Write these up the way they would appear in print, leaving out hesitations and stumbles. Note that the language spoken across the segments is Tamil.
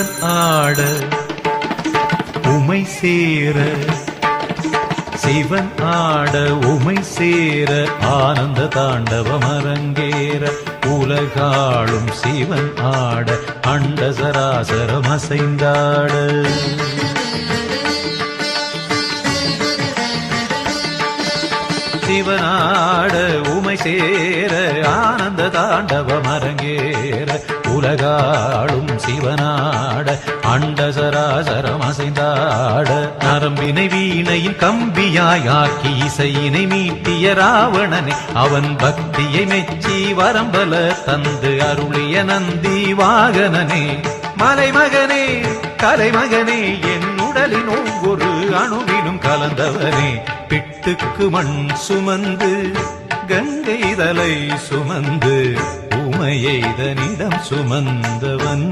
சிவன் ஆட உமை சேர சிவன் ஆட உமை சேர ஆனந்த தாண்டவம் அரங்கேற உலகாளும் சிவன் ஆட அண்ட சராசரம் அசைந்தாட சிவனாட உமை சேர ஆனந்த தாண்டவம் அரங்கேற உலகாளும் சிவனாட அண்ட சராசரம் அசைந்தாட நரம்பினை வீணையின் கம்பியாய் ஆக்கி இசையினை மீட்டிய ராவணனே அவன் பக்தியை மெச்சி வரம்பல தந்து அருளிய நந்தி வாகனனே மலைமகனே கலைமகனே என் உடலின் ஒவ்வொரு அணுவிலும் கலந்தவனே பிட்டுக்கு மண் சுமந்து கங்கை தலை சுமந்து உமையெய்தனிடம் சுமந்தவன்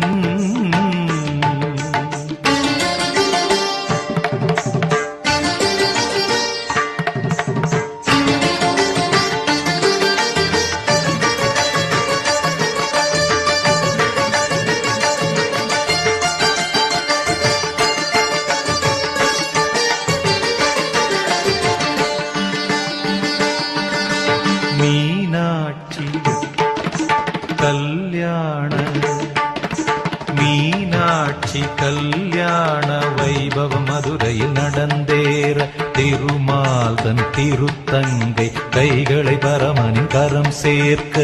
மீனாட்சி கல்யாண வைபவம் மதுரையில் நடந்தேற திருமால் தன் திருத்தங்கை கைகளை பரமனின் கரம் சேர்க்க